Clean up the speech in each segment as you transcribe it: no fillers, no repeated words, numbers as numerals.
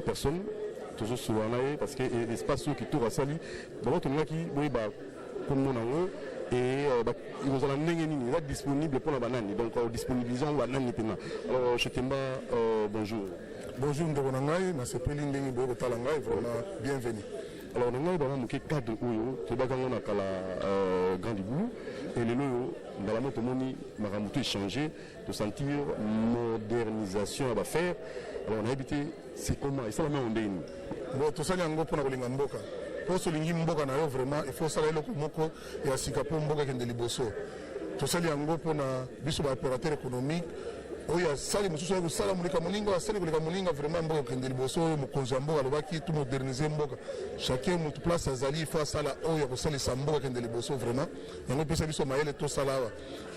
personnes, toujours souvent parce que l'espace qui tourne à Sali, d'abord, tout le monde qui, oui, comme mon amour, et ils vont être disponibles pour la banane, donc disponibilisant la banane. Alors, je t'aime, bonjour. Bonjour, Ndonangai, na sepeli ndenge boyo talangai, vraiment bienvenue. Alors, nous avons un cadre où tu vas gagner la grande boulot et le lot dans la moto moni m'a échangé de sentir modernisation à faire. Alors, on a habité, c'est comment et ça la main on dit. Bon, tout ça il y a un gros point à voler mboka. Pour ce lingi mboka na vraiment il faut ça le moko et à Singapour mboka qui est de liboso. Tout ça il y a un gros point à biso opérateur économique. Oui, ça les monsieur vous salam les kamuninga, ça les kamuninga vraiment mboka qui est de liboso, mokonzi mboka le baki tout moderniser mboka. Chacun notre place à Zali face à la oya pour ça les samboka qui est de liboso vraiment. Et on peut ça biso maël tout ça là.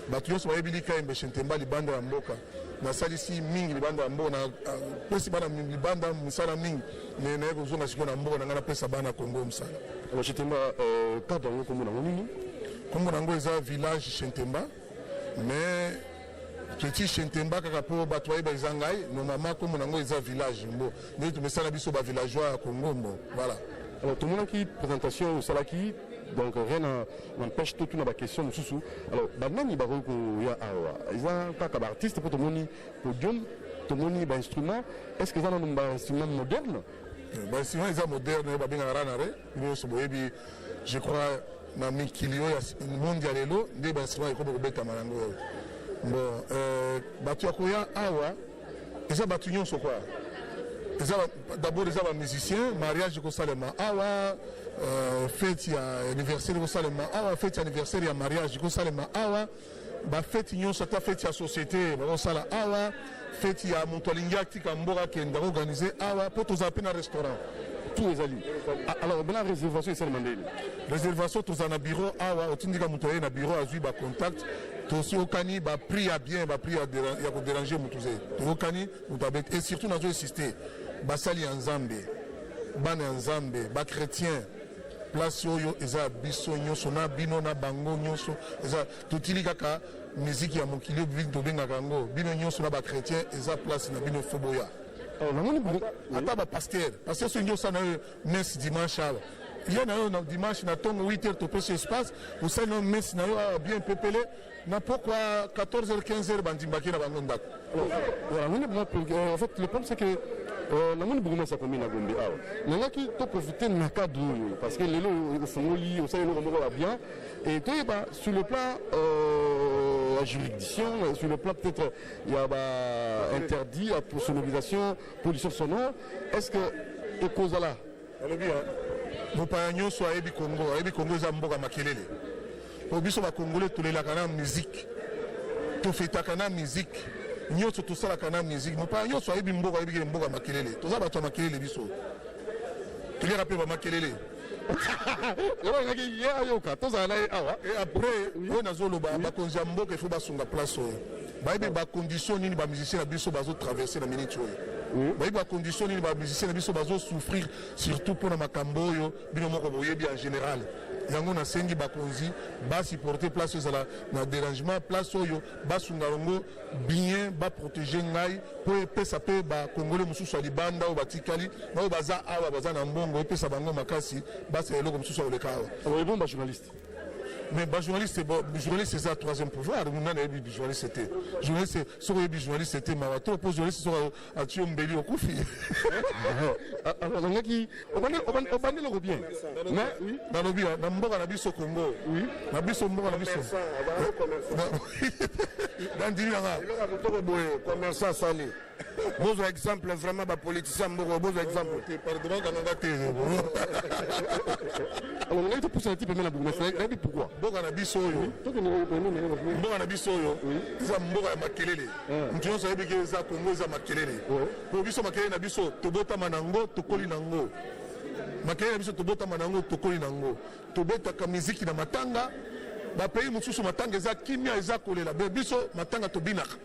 Batuyo so yabilika imbe shentemba libanda mboka. Na salisi mingi libanda mboka na pesi bana libanda musala mingi. Mais na yeko zonga shikona mboka na ngana pesa bana Congo musala. Alors shentemba cadre ngo komona nini? Komona ngo eza village shentemba. Mais petit shentemba kaka po batwaye bazangai normalement komona ngo eza village mbo. Mais tu mesala biso ba villageois à Congo mbo. Voilà. Alors tout le monde qui présentation au salaki donc rien n'empêche tout la question sous. Alors banani baroko ya awa. Ils ont kaka artiste pour tout le monde podium, tout le monde instrument. Est-ce que ça ont un instrument moderne? Bah instrument ils sont modernes ba binga ranare. Je crois na mikilio ya mondialelo des instruments iko ko beta malango. Bon batu akoya awa. Ils ont battu nyonso quoi. D'abord les musiciens, mariage au Salema, awa, fête anniversaire au Salema, awa, fête anniversaire et mariage au Salema, awa, fête union sur ta fête à société, au Sala, awa, fête à Montolinga qui Kambora qui est organisé, awa, pour tous appeler un restaurant. Tous les alliés. Alors, la réservation c'est le mandé. Réservation tous en bureau, awa, au Tindika Montolinga, bureau à suivre contact. Aussi au Kani, prix à bien, prix à déranger Moutouze. Au Kani, et surtout dans le système. Basali en Zambé, ban en Zambé, bas chrétien, place yoyo, eza biso nyoso na bino na bango nyoso, eza tutili kaka musique ya mokili bintu benga kango, bino nyoso na bas chrétien, eza place na bino foboya. Ata ba pasteur, parce que ce nyoso na messe dimanche là. Il y a un dimanche, na tongo 8h to pèse espace, vous savez non messe na yo bien pépélé, na pourquoi 14h 15h bandimbaki na bango ndako. Voilà, en fait le problème c'est que na moni beaucoup ça combien na Gombe awa. Na qui to profiter na cadre parce que les lots fongoli, on sait les lots va bien et toi sur le plan la juridiction, sur le plan peut-être il y a interdit pour sonorisation, pollution sonore. Est-ce que et cause là vous parlez nyonso ayebi Congo za mboka makelele. Po biso ba congolais tolelaka na musique. To fetaka na musique. Nyonso tosalaka na musique. Mo pa nyonso ayebi mboka makelele. Toza bato makelele biso. Tolera pe ba makelele. Et après, on a zolo ba konza mboka faut basunga place. Ba yebe ba condition nini ba musicien na biso bazo traverser na minute oyo. Ba yeba condition nini ba musicien na biso bazo souffrir surtout pour na makambo yo bino moko boyebi en général. Yango na sengi bakonzi ba supporter place ezala na dérangement place oyo basunga longo bien ba protéger ngai pour pesa pe ba congolais mususu libanda o batikali ba baza awa baza na mbongo pesa bango makasi ba se eloko mususu oleka awa. Alors bon ba journaliste. Mais journaliste c'est ça troisième pouvoir. Nous n'avons pas journaliste c'était. Journaliste sur les journalistes c'était marathon. Pour journaliste sur à Tiombeli au Koufi. Alors on a qui on va le bien. Mais oui. Dans le bien. Dans Mboka na biso Congo. Oui. Na biso Mboka na biso. Dans Dilanga. Commerçant salé. Bon exemple vraiment ba politicien Mboka bon exemple. Pardon quand on va te. Alors on a été poussé un petit peu mais pourquoi? Mboka na biso yo. Mboka na biso yo. Ça mboka ya makelele. Ndio so yebi ke za Congo za makelele. Po biso makelele na biso tobota manango tokoli nango. Makelele na biso tobota manango tokoli nango. Tobeta ka muziki na matanga. Ba pays mususu matanga za kimia eza kolela. Biso matanga tobinaka.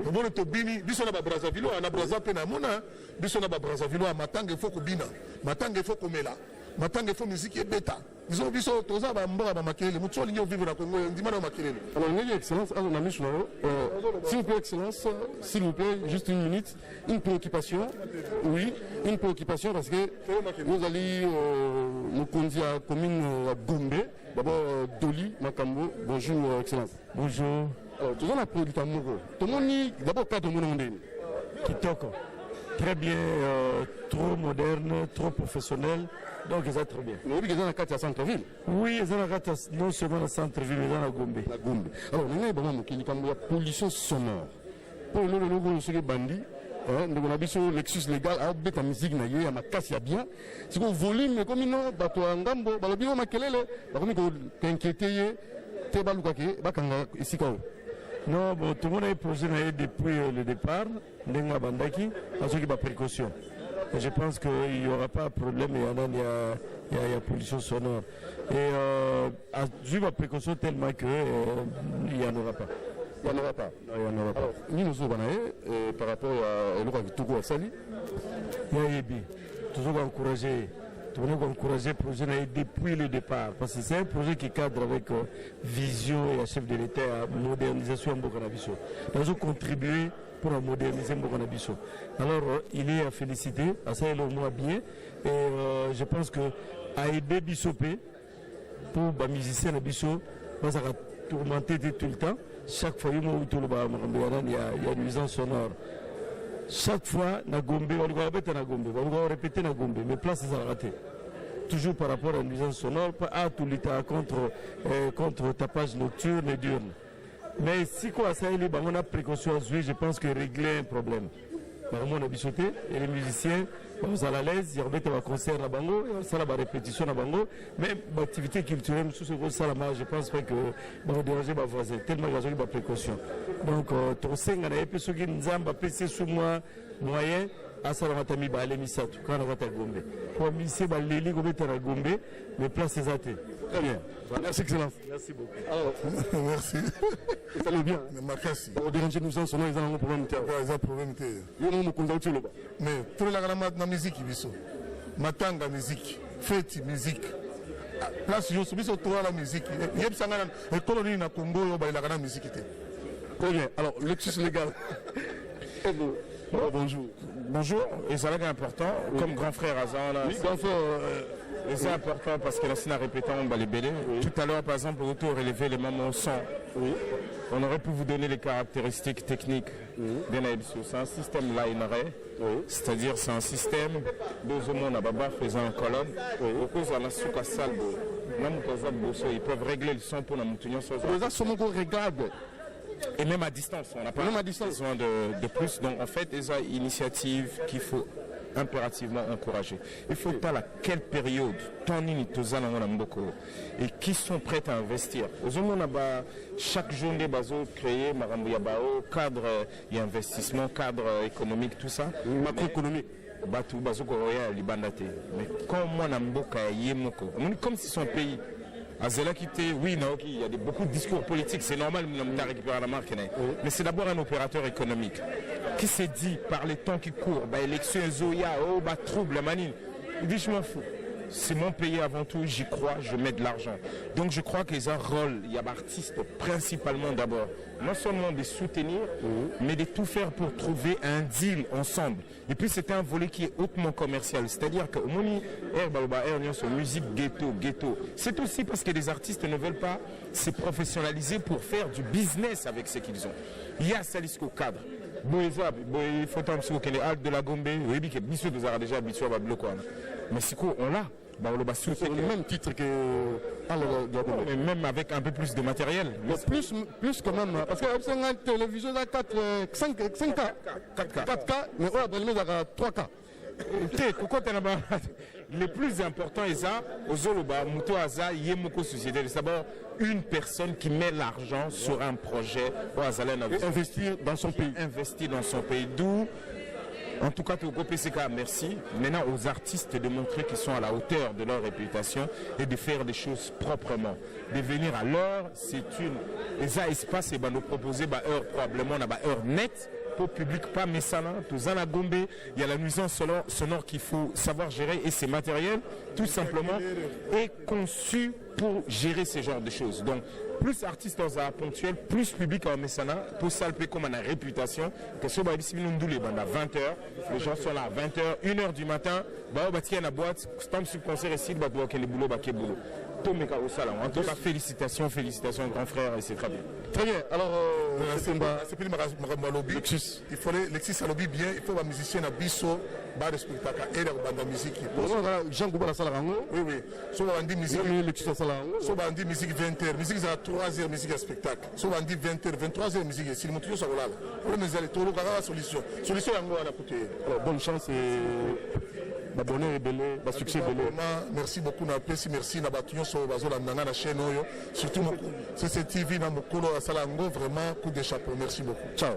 Obone tobini biso na ba Brazzaville na Brazzaville na mona biso na ba Brazzaville matanga il faut ko bina. Matanga il faut ko mela. matanga faut musique et bêta ils ont vu ça toza ba mbora ba makelele mutu olingi vivre na Congo ndima na makelele. Alors ngi excellence on a mis s'il vous plaît excellence s'il vous plaît juste une minute une préoccupation oui une préoccupation parce que nous allons nous conduire à la commune à Gombe d'abord Doli Makambo bonjour excellence. Bonjour. Alors tout ça produit à Moro tout le monde d'abord cadre de mon ndeni Kitoko. Très bien, trop moderne, trop professionnel, donc ils sont très bien. Mais ils sont dans la carte à centre-ville. Oui, ils sont dans la carte non seulement dans le centre-ville, mais dans la Gombe. La Gombe. Alors, nous avons une pollution sonore. Pour le logo, nous sommes bandits. Nous avons un Lexus légal, à la musique, il y a ma casse, il y a bien. Si vous volume, comme nous, bateau en gambo, le bureau makelele, comme vous inquiétez, t'es baloukaké, bakanga ici quoi. Non, bon, tout le monde a posé depuis le départ, Nenga Bandaki, à ceux qui ont précaution. Et je pense qu'il n'y aura pas de problème, il y a pollution sonore. Et à suivre précaution tellement qu'il n'y en aura pas. Il n'y en aura pas. Non, il n'y en aura pas. Alors, nous nous sommes par rapport à l'Europe Togo à Sali. Il y a Yebi, toujours encourager. Tout le monde a encouragé le projet depuis le départ. Parce que c'est un projet qui cadre avec vision et la chef de l'État à modernisation de Mbokanabiso. Nous avons contribué pour moderniser Mbokanabiso. Alors, il est à féliciter, à ça il est au moins bien. Et je pense que à aider Bissopé, pour les musiciens de Bisso, ça va tourmenter tout le temps. Chaque fois, il y a une nuisance sonore. Chaque fois, na Gombe, on va répéter na Gombe, on va répéter na Gombe, mais place c'est raté. Toujours par rapport à une nuisance sonore, pas tout l'État contre tapage nocturne et diurne. Mais si quoi ça on a précaution à jouer, je pense que régler un problème. On a bichoté et les musiciens, vous à l'aise, ils remettent un concert à Bango, ça la répétition à Bango, même l'activité culturelle sous ce gros salama, je pense pas que on déranger ma voisin, tellement il y a précaution. Donc, ton sing à peu ceux qui nous ont PC sous moi moyen, à ça la tami ba l'émissaire, quand on va à Gombe. Pour misser ba l'éli Gombe à Gombe, mais place c'est athée. Très bien. Merci excellence. Merci beaucoup. Alors, Merci. ça allait bien. Mais merci. Pour déranger nous en sonore, ils ont un problème. Ils ont un problème. Ils ont un problème. Mais tout le monde a musique, matanga musique, fête musique. Place je suis sur la musique. Il y a une colonie na Congo, il y a la musique. Très bien. Alors, Lexus légal. Bonjour. Bonjour, et ça là important, comme grand frère Azan là. Oui, grand frère. Et c'est important parce que là, c'est la répétition, on va les BD. Tout à l'heure, par exemple, autour élevé les moments son. Oui. On aurait pu vous donner les caractéristiques techniques d'un ABSO. C'est un système lineray, c'est-à-dire c'est un système de monde à baba faisant en colonne. Au cause de la souka salbo, ils peuvent régler le son pour la montagne sur Les sont encore réglables. et même à distance, on n'a pas Même à distance. besoin de plus. Donc en fait, il y a une initiative qu'il faut impérativement encourager. Il faut pas à quelle période et qui sont prêts à investir. Chaque journée, créer cadre et investissement, cadre économique, tout ça. Macroéconomique. Mais comme si son pays oui, il y a beaucoup de discours politiques, c'est normal, mais c'est d'abord un opérateur économique qui s'est dit par les temps qui courent, élection Zoya, trouble, manine. Il dit je m'en fous. C'est mon pays avant tout, j'y crois, je mets de l'argent. Donc je crois qu'ils ont un rôle, il y a artistes principalement d'abord, non seulement de soutenir, mais de tout faire pour trouver un deal ensemble. Et puis c'est un volet qui est hautement commercial, c'est-à-dire que musique ghetto. C'est aussi parce que les artistes ne veulent pas se professionnaliser pour faire du business avec ce qu'ils ont. Il y a Salisco cadre. Il faut que de la Gombe, oui, que nous avons déjà habitué à bloquer. Mais c'est quoi, on l'a. C'est le même titre que mais même avec un peu plus de matériel. Mais plus quand même. Parce que c'est une télévision à 5K. 4K, mais on a 3K. Le plus important est ça, c'est d'abord une personne qui met l'argent sur un projet pour investir dans son pays. Investir dans son pays. D'où, en tout cas, au PCK, merci. Maintenant, aux artistes de montrer qu'ils sont à la hauteur de leur réputation et de faire des choses proprement. De venir à l'heure, c'est une. Et ça, espace, et nous proposer heure, probablement, heure nette. drapeau public, pas Messana, tout à Gombe, il y a la nuisance sonore qu'il faut savoir gérer et ces matériels, tout simplement, est conçu pour gérer ce genre de choses. Donc, plus artistes dans un ponctuel, plus public en Messana, pour ça, comme on a réputation, que ce soit à 20h, les gens sont là à 20h, 1h du matin, il y a une boîte, tant sur le concert ici, il y a le boulot, en tout cas, félicitations, grand frère, et c'est très bien. Très bien, alors c'est plus le lobby. Il faut Lexis à lobby bien, il faut les musiciens à Bisso, bar de spectacle et la musique. Jean Gouba Salarango. Oui, oui. So on dit musique. Lexis à Salarango. So on dit musique 20h, musique à 3h, musique à spectacle. So on dit 20h, 23h, musique. Si le moteur ça va là. On met les taureaux, la solution. Solution yango à la côté. Alors bonne chance et bonheur et belé, succès belé. Merci beaucoup na pesi, merci na batuyo so bazola ndanga na chaîne oyo. Surtout c'est TV na mokolo à Salango, vraiment coup de chapeau. Merci beaucoup. Ciao.